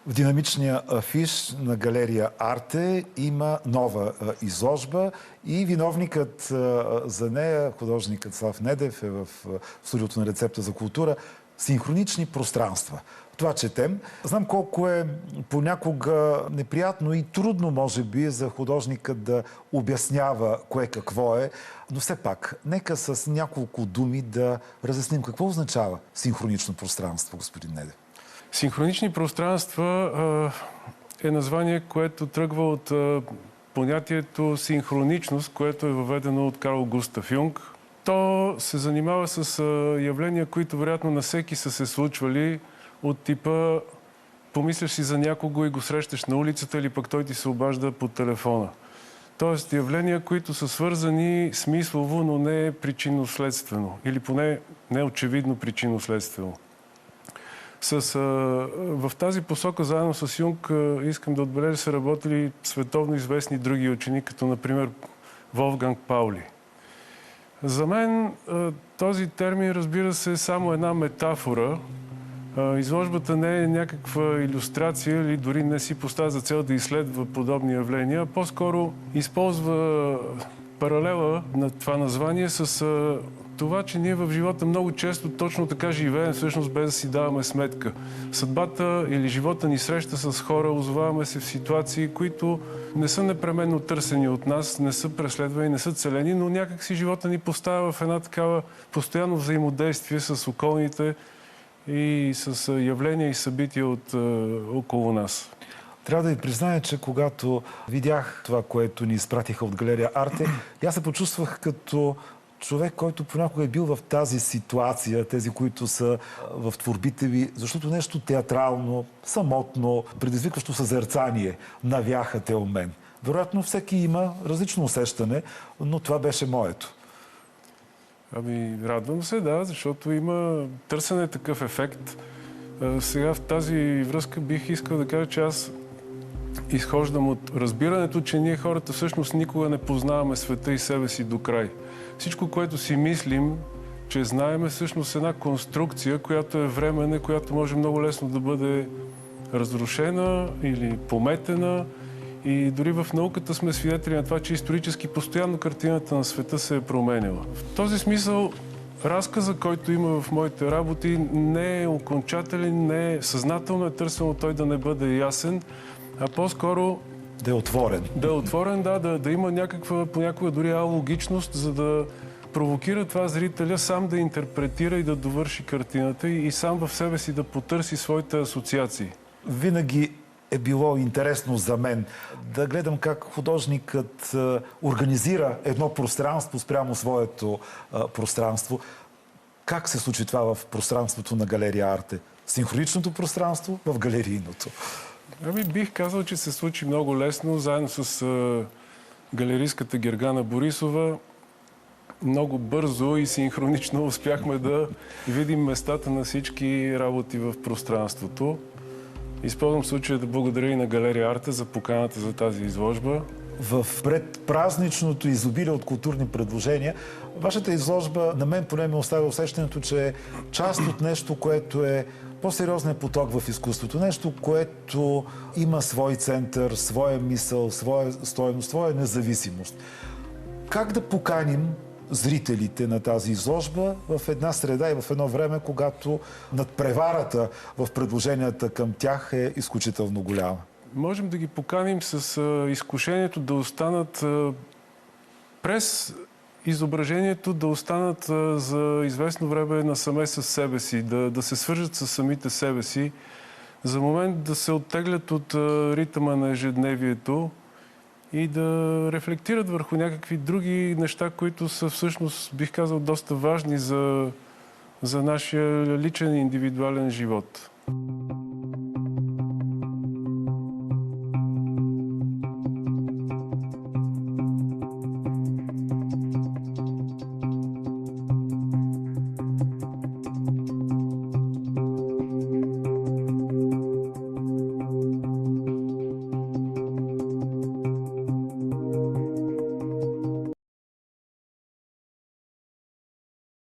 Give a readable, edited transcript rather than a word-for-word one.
В динамичния афиш на галерия Арте има нова изложба и виновникът за нея, художникът Слав Недев, е в студиото на Рецепта за култура. Синхронични пространства. Това четем. Знам колко е понякога неприятно и трудно, може би, за художника да обяснява кое какво е, но все пак, нека с няколко думи да разясним какво означава синхронично пространство, господин Недев. Синхронични пространства е название, което тръгва от понятието синхроничност, което е въведено от Карл Густав Юнг. То се занимава с явления, които вероятно на всеки са се случвали, от типа помисляш си за някого и го срещаш на улицата или пък той ти се обажда по телефона. Тоест явления, които са свързани смислово, но не причинно-следствено. Или поне не очевидно причинно-следствено. В тази посока, заедно с Юнг, искам да отбележа, са работили световно известни други учени, като например Волфганг Паули. За мен този термин, разбира се, е само една метафора. Изложбата не е някаква илюстрация или дори не си поставя за цел да изследва подобни явления, а по-скоро използва паралела на това название с това, че ние в живота много често точно така живеем, всъщност без да си даваме сметка. Съдбата или живота ни среща с хора, озоваваме се в ситуации, които не са непременно търсени от нас, не са преследвани, не са целени, но някак си живота ни поставя в една такава постоянно взаимодействие с околните и с явления и събития около нас. Трябва да ви призная, че когато видях това, което ни изпратиха от галерия Арте, аз се почувствах като човек, който понякога е бил в тази ситуация, тези, които са в творбите ви, защото нещо театрално, самотно, предизвикващо съзерцание навяхате у мен. Вероятно всеки има различно усещане, но това беше моето. Радвам се, да, защото има търсене такъв ефект. Сега в тази връзка бих искал да кажа, че аз изхождам от разбирането, че ние хората всъщност никога не познаваме света и себе си до край. Всичко, което си мислим, че знаем, е всъщност една конструкция, която е временна, която може много лесно да бъде разрушена или пометена. И дори в науката сме свидетели на това, че исторически постоянно картината на света се е променяла. В този смисъл, разказа, който има в моите работи, не е окончателен, не е съзнателно, е търсено той да не бъде ясен, а по-скоро да е отворен. Да е отворен, да има някаква, понякога дори алогичност, за да провокира това зрителя сам да интерпретира и да довърши картината и сам в себе си да потърси своите асоциации. Винаги е било интересно за мен да гледам как художникът организира едно пространство спрямо своето пространство. Как се случи това в пространството на галерия Арте? Синхроничното пространство в галерийното. Бих казал, че се случи много лесно, заедно с галеристката Гергана Борисова. Много бързо и синхронично успяхме да видим местата на всички работи в пространството. Използвам случая да благодаря и на галерия Арте за поканата за тази изложба. В предпразничното изобилие от културни предложения, вашата изложба на мен поне ми оставя усещането, че е част от нещо, което е по-сериозният поток в изкуството. Нещо, което има свой център, своя мисъл, своя стойност, своя независимост. Как да поканим зрителите на тази изложба в една среда и в едно време, когато надпреварата в предложенията към тях е изключително голяма? Можем да ги поканим с изкушението да останат през изображението, да останат за известно време насаме с себе си, да се свържат с самите себе си, за момент да се оттеглят от ритъма на ежедневието и да рефлектират върху някакви други неща, които са всъщност, бих казал, доста важни за нашия личен и индивидуален живот.